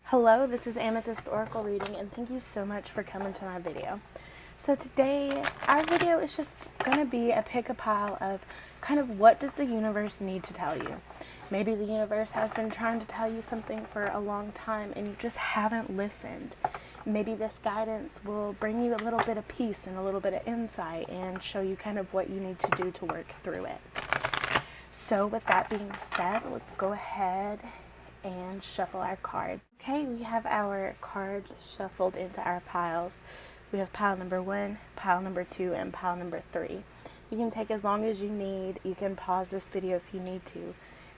Hello, this is Amethyst Oracle Reading, and thank you so much for coming to my video. So today, our video is just going to be a pick-a-pile of kind of what does the universe need to tell you. Maybe the universe has been trying to tell you something for a long time and you just haven't listened. Maybe this guidance will bring you a little bit of peace and a little bit of insight and show you kind of what you need to do to work through it. So with that being said, let's go ahead and shuffle our cards. Okay, we have our cards shuffled into our piles. We have pile number 1, pile number 2, and pile number 3. You can take as long as you need. You can pause this video if you need to.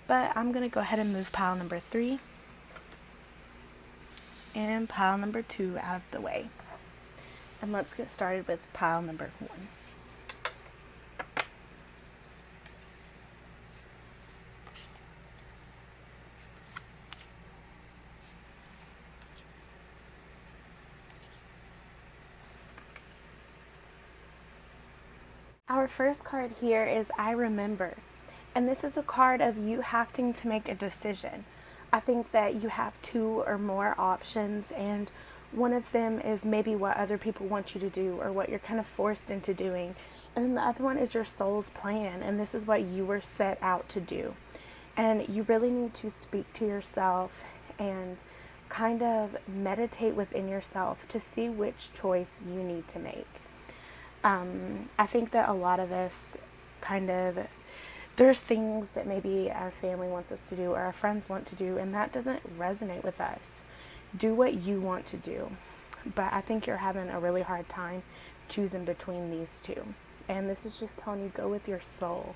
But I'm going to go ahead and move pile number 3 and pile number 2 out of the way. And let's get started with pile number 1. Our first card here is I Remember, and this is a card of you having to make a decision. I think that you have 2 or more options, and one of them is maybe what other people want you to do or what you're kind of forced into doing, and then the other one is your soul's plan, and this is what you were set out to do. And you really need to speak to yourself and kind of meditate within yourself to see which choice you need to make. I think that a lot of us there's things that maybe our family wants us to do or our friends want to do, and that doesn't resonate with us. Do what you want to do. But I think you're having a really hard time choosing between these two. And this is just telling you, go with your soul.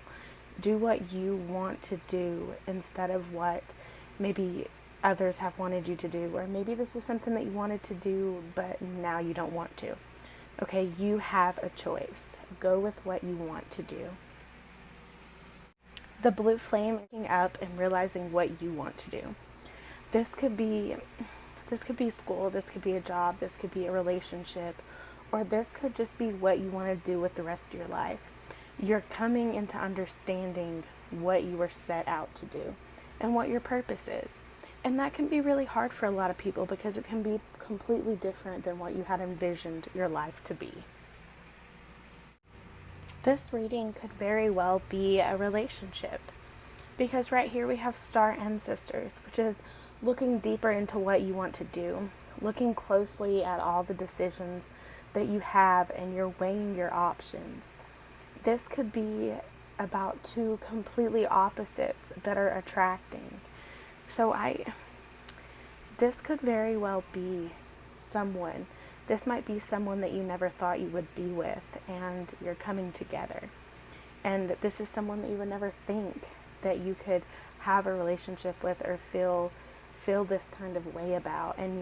Do what you want to do instead of what maybe others have wanted you to do. Or maybe this is something that you wanted to do, but now you don't want to. Okay, you have a choice. Go with what you want to do. The blue flame, waking up and realizing what you want to do. This could be school, this could be a job, this could be a relationship, or this could just be what you want to do with the rest of your life. You're coming into understanding what you were set out to do and what your purpose is. And that can be really hard for a lot of people because it can be completely different than what you had envisioned your life to be. This reading could very well be a relationship because right here we have Star Ancestors, which is looking deeper into what you want to do, looking closely at all the decisions that you have, and you're weighing your options. This could be about 2 completely opposites that are attracting. So this could very well be someone. This might be someone that you never thought you would be with, and you're coming together. And this is someone that you would never think that you could have a relationship with or feel this kind of way about. And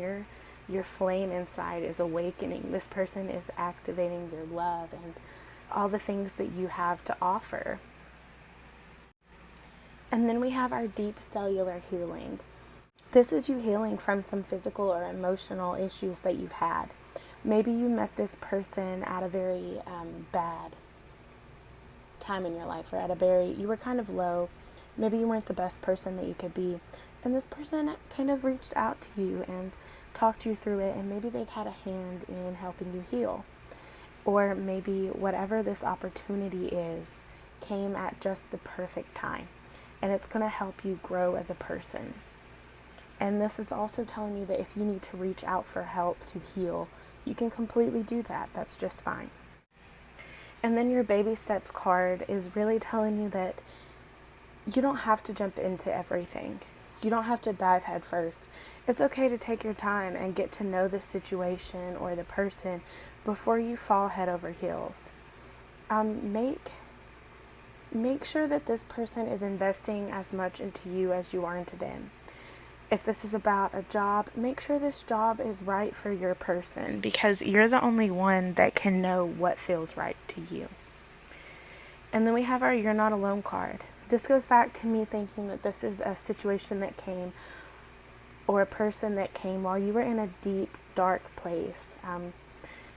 your flame inside is awakening. This person is activating your love and all the things that you have to offer. And then we have our deep cellular healing. This is you healing from some physical or emotional issues that you've had. Maybe you met this person at a very bad time in your life, or you were kind of low. Maybe you weren't the best person that you could be. And this person kind of reached out to you and talked you through it, and maybe they've had a hand in helping you heal. Or maybe whatever this opportunity is came at just the perfect time, and it's going to help you grow as a person. And this is also telling you that if you need to reach out for help to heal, you can completely do that. That's just fine. And then your baby steps card is really telling you that you don't have to jump into everything. You don't have to dive head first. It's okay to take your time and get to know the situation or the person before you fall head over heels. Make sure that this person is investing as much into you as you are into them. If this is about a job, make sure this job is right for your person, because you're the only one that can know what feels right to you. And then we have our You're Not Alone card. This goes back to me thinking that this is a situation that came, or a person that came while you were in a deep, dark place.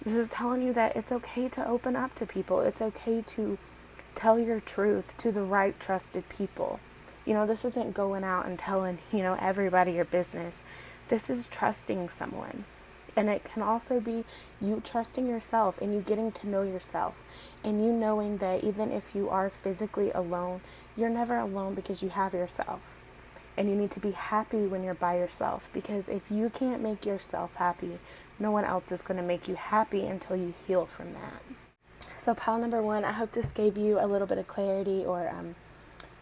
This is telling you that it's okay to open up to people. It's okay to tell your truth to the right trusted people. This isn't going out and telling, everybody your business. This is trusting someone. And it can also be you trusting yourself and you getting to know yourself and you knowing that even if you are physically alone, you're never alone because you have yourself. And you need to be happy when you're by yourself, because if you can't make yourself happy, no one else is going to make you happy until you heal from that. So pile number one, I hope this gave you a little bit of clarity, or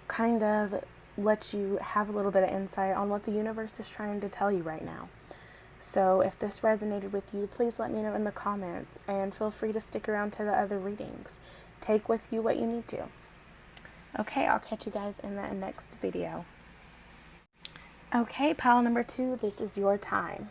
kind of let you have a little bit of insight on what the universe is trying to tell you right now. So if this resonated with you, please let me know in the comments, and feel free to stick around to the other readings. Take with you what you need to. Okay, I'll catch you guys in the next video. Okay, pile number two, this is your time.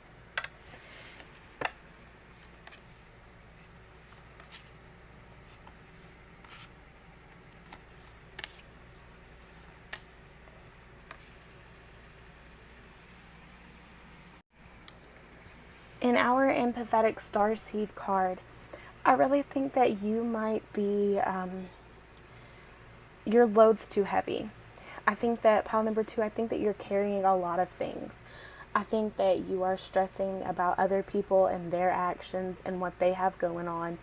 In our empathetic starseed card, I really think that you might be, your load's too heavy. I think that pile number two, I think that you're carrying a lot of things. I think that you are stressing about other people and their actions and what they have going on.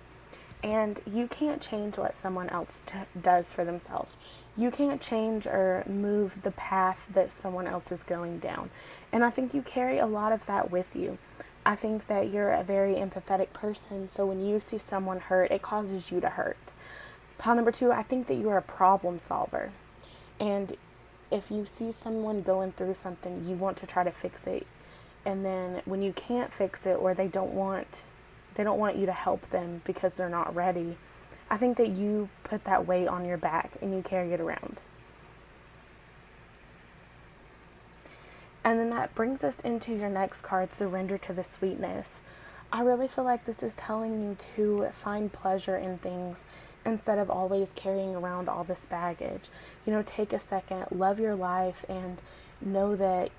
And you can't change what someone else does for themselves. You can't change or move the path that someone else is going down. And I think you carry a lot of that with you. I think that you're a very empathetic person. So when you see someone hurt, it causes you to hurt. Pile number two, I think that you are a problem solver. And if you see someone going through something, you want to try to fix it. And then when you can't fix it, or they don't want you to help them because they're not ready, I think that you put that weight on your back and you carry it around. And then that brings us into your next card, Surrender to the Sweetness. I really feel like this is telling you to find pleasure in things instead of always carrying around all this baggage. You know, take a second, love your life, and know that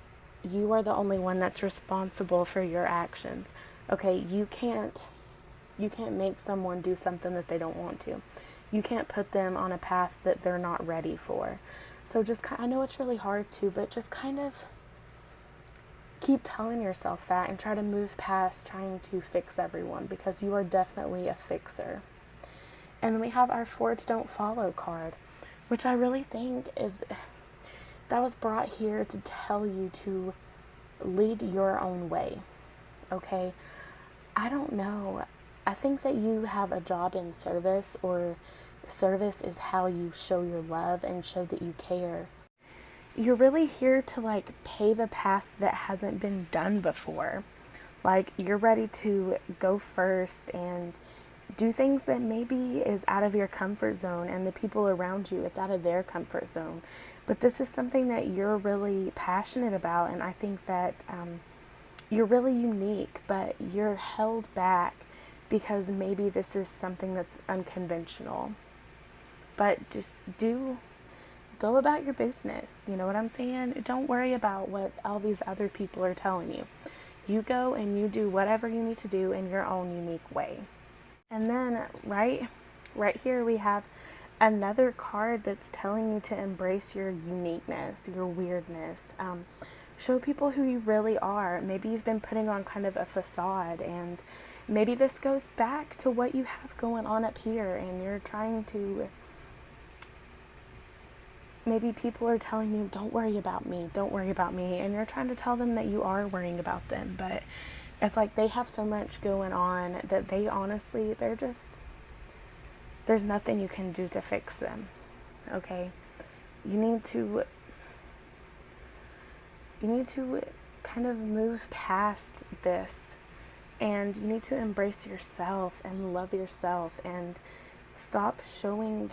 you are the only one that's responsible for your actions. Okay, you can't make someone do something that they don't want to. You can't put them on a path that they're not ready for. So just, I know it's really hard to, but just kind of keep telling yourself that and try to move past trying to fix everyone, because you are definitely a fixer. And then we have our Forge Don't Follow card, which I really think that was brought here to tell you to lead your own way. Okay? I don't know. I think that you have a job in service, or service is how you show your love and show that you care. You're really here to pave a path that hasn't been done before. You're ready to go first and do things that maybe is out of your comfort zone, and the people around you, it's out of their comfort zone. But this is something that you're really passionate about, and I think that you're really unique, but you're held back because maybe this is something that's unconventional. But just go about your business. You know what I'm saying? Don't worry about what all these other people are telling you. You go and you do whatever you need to do in your own unique way. And then right here we have another card that's telling you to embrace your uniqueness, your weirdness. Show people who you really are. Maybe you've been putting on kind of a facade, and maybe this goes back to what you have going on up here, and you're trying to, maybe people are telling you, don't worry about me, and you're trying to tell them that you are worrying about them, but it's like they have so much going on that they honestly, there's nothing you can do to fix them. Okay? You need to kind of move past this, and you need to embrace yourself and love yourself, and stop pouring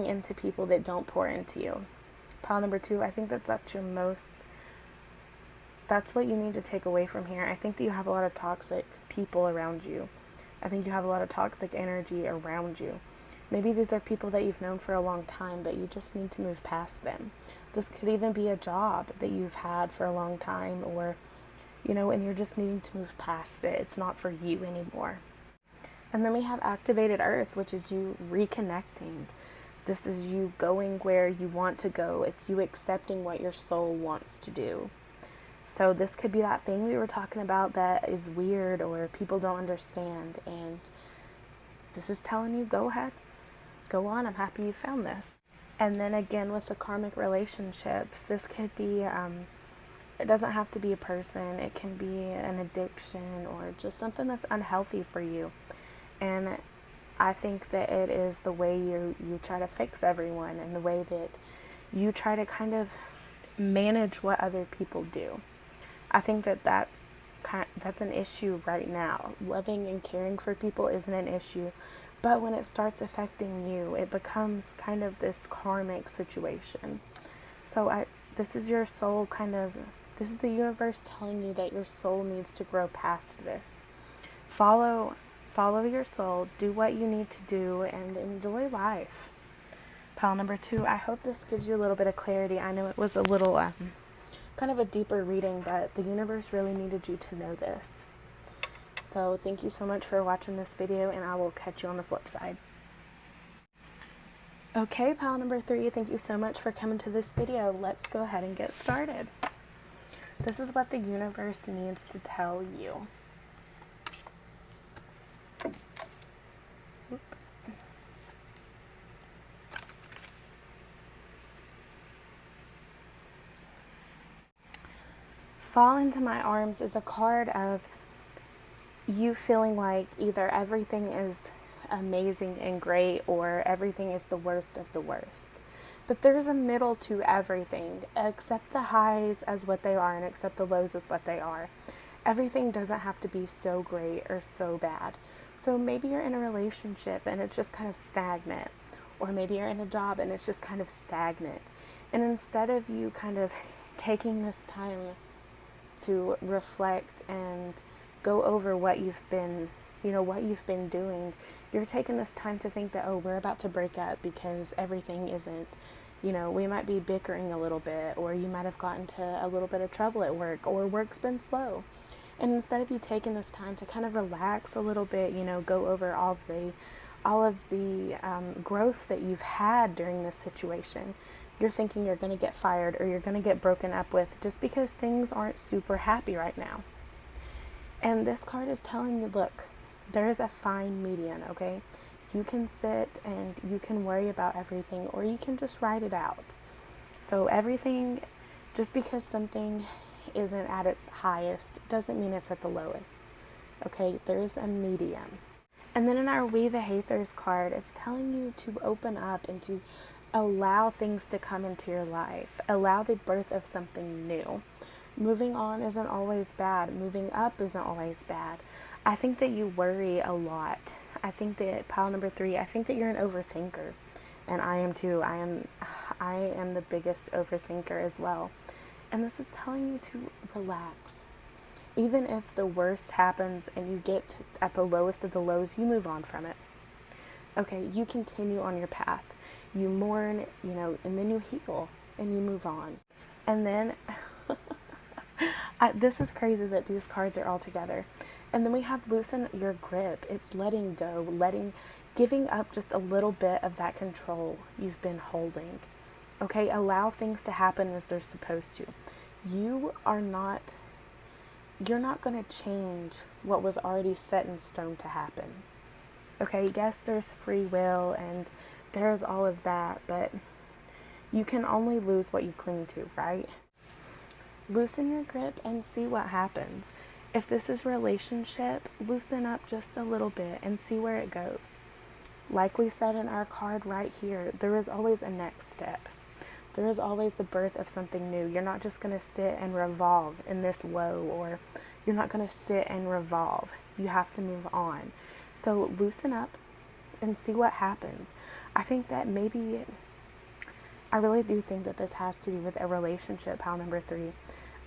into people that don't pour into you. Pile number two, I think that's what you need to take away from here. I think that you have a lot of toxic people around you. I think you have a lot of toxic energy around you. Maybe these are people that you've known for a long time, but you just need to move past them. This could even be a job that you've had for a long time, or, and you're just needing to move past it. It's not for you anymore. And then we have Activated Earth, which is you reconnecting. This is you going where you want to go. It's you accepting what your soul wants to do. So this could be that thing we were talking about that is weird or people don't understand. And this is telling you, go ahead, go on. I'm happy you found this. And then again, with the karmic relationships, this could be, it doesn't have to be a person. It can be an addiction or just something that's unhealthy for you. And I think that it is the way you try to fix everyone and the way that you try to kind of manage what other people do. I think that that's an issue right now. Loving and caring for people isn't an issue, but when it starts affecting you, it becomes kind of this karmic situation. So this is your soul this is the universe telling you that your soul needs to grow past this. Follow your soul, do what you need to do, and enjoy life. Pile number 2, I hope this gives you a little bit of clarity. I know it was a little kind of a deeper reading, but the universe really needed you to know this. So thank you so much for watching this video, and I will catch you on the flip side. Okay, pile number 3, thank you so much for coming to this video. Let's go ahead and get started. This is what the universe needs to tell you. Fall into my arms is a card of you feeling like either everything is amazing and great or everything is the worst of the worst. But there's a middle to everything. Accept the highs as what they are and accept the lows as what they are. Everything doesn't have to be so great or so bad. So maybe you're in a relationship and it's just kind of stagnant. Or maybe you're in a job and it's just kind of stagnant. And instead of you kind of taking this time to reflect and go over what you've been doing, you're taking this time to think that, oh, we're about to break up because everything isn't, we might be bickering a little bit, or you might have gotten to a little bit of trouble at work, or work's been slow. And instead of you taking this time to kind of relax a little bit, go over all of the growth that you've had during this situation, you're thinking you're going to get fired or you're going to get broken up with just because things aren't super happy right now. And this card is telling you, look, there is a fine median, okay? You can sit and you can worry about everything, or you can just write it out. So everything, just because something isn't at its highest doesn't mean it's at the lowest, okay? There's a medium. And then in our We the Hathers card, it's telling you to open up and to allow things to come into your life. Allow the birth of something new. Moving on isn't always bad. Moving up isn't always bad. I think that you worry a lot. I think that, pile number 3, I think that you're an overthinker. And I am too. I am the biggest overthinker as well. And this is telling you to relax. Even if the worst happens and you get at the lowest of the lows, you move on from it. Okay, you continue on your path. You mourn, and then you heal and you move on. And then, this is crazy that these cards are all together. And then we have loosen your grip. It's letting go, giving up just a little bit of that control you've been holding. Okay, allow things to happen as they're supposed to. You're not going to change what was already set in stone to happen. Okay, yes, there's free will and there's all of that, but you can only lose what you cling to, right? Loosen your grip and see what happens. If this is relationship, loosen up just a little bit and see where it goes. Like we said in our card right here, there is always a next step. There is always the birth of something new. You're not just going to sit and revolve in this low, or you're not going to sit and revolve. You have to move on. So loosen up and see what happens. I think that I really do think that this has to do with a relationship, pile number 3.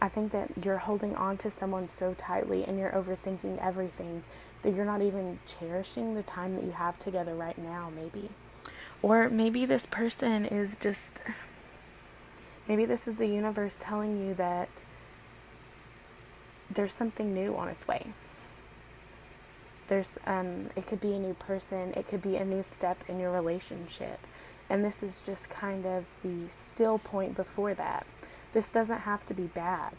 I think that you're holding on to someone so tightly and you're overthinking everything that you're not even cherishing the time that you have together right now, maybe. Or maybe this person is just, maybe this is the universe telling you that there's something new on its way. It could be a new person, it could be a new step in your relationship. And this is just kind of the still point before that. This doesn't have to be bad.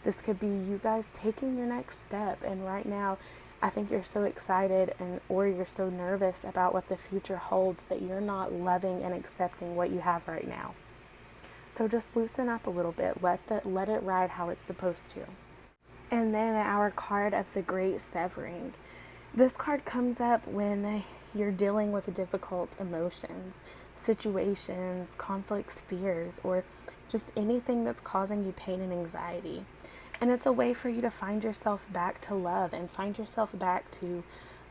This could be you guys taking your next step. And right now, I think you're so excited or you're so nervous about what the future holds that you're not loving and accepting what you have right now. So just loosen up a little bit. Let it ride how it's supposed to. And then our card of the Great Severing. This card comes up when you're dealing with difficult emotions, situations, conflicts, fears, or just anything that's causing you pain and anxiety. And it's a way for you to find yourself back to love and find yourself back to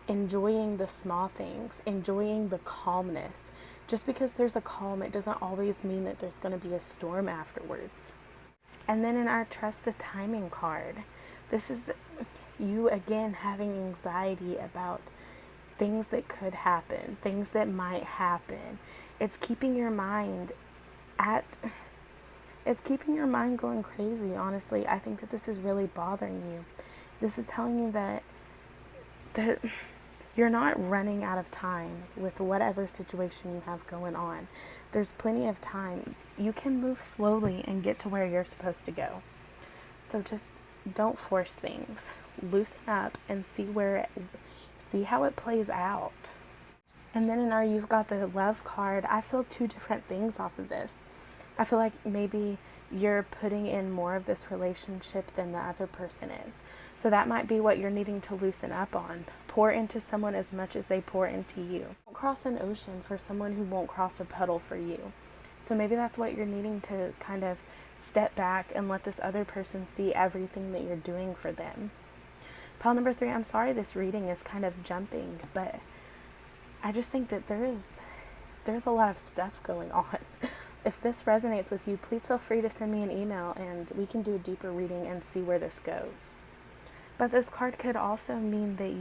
enjoying the small things, enjoying the calmness. Just because there's a calm, it doesn't always mean that there's going to be a storm afterwards. And then in our Trust the Timing card, this is you again having anxiety about things that could happen, things that might happen. It's keeping your mind going crazy, honestly. I think that this is really bothering you. This is telling you that you're not running out of time with whatever situation you have going on. There's plenty of time. You can move slowly and get to where you're supposed to go. So just don't force things. Loosen up and see how it plays out. And then in our You've Got the Love card, I feel two different things off of this. I feel like maybe you're putting in more of this relationship than the other person is. So that might be what you're needing to loosen up on. Pour into someone as much as they pour into you. Don't cross an ocean for someone who won't cross a puddle for you. So maybe that's what you're needing to kind of step back and let this other person see everything that you're doing for them. Pile number 3, I'm sorry this reading is kind of jumping, but I just think that there's a lot of stuff going on. If this resonates with you, please feel free to send me an email and we can do a deeper reading and see where this goes. But this card could also mean that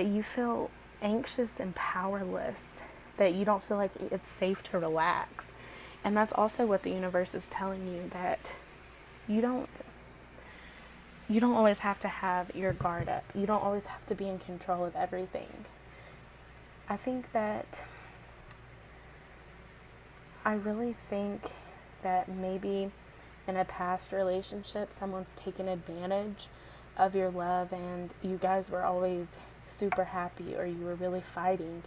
you feel anxious and powerless, that you don't feel like it's safe to relax. And that's also what the universe is telling you, that you don't always have to have your guard up. You don't always have to be in control of everything. I really think that maybe in a past relationship, someone's taken advantage of your love and you guys were always super happy, or you were really fighting,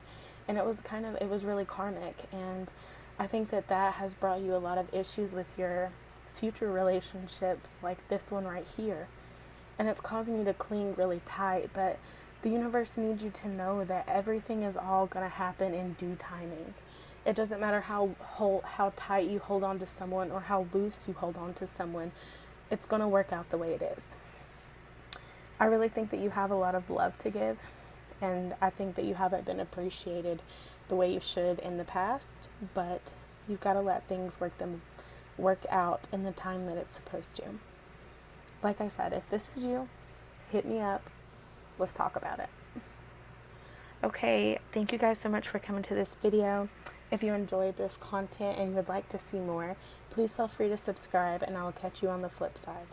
and it was really karmic. And I think that has brought you a lot of issues with your future relationships, like this one right here. And it's causing you to cling really tight, but the universe needs you to know that everything is all going to happen in due timing. It doesn't matter how tight you hold on to someone or how loose you hold on to someone. It's going to work out the way it is. I really think that you have a lot of love to give, and I think that you haven't been appreciated the way you should in the past, but you've got to let things work out in the time that it's supposed to. Like I said, if this is you, hit me up. Let's talk about it. Okay, thank you guys so much for coming to this video. If you enjoyed this content and you would like to see more, please feel free to subscribe, and I will catch you on the flip side.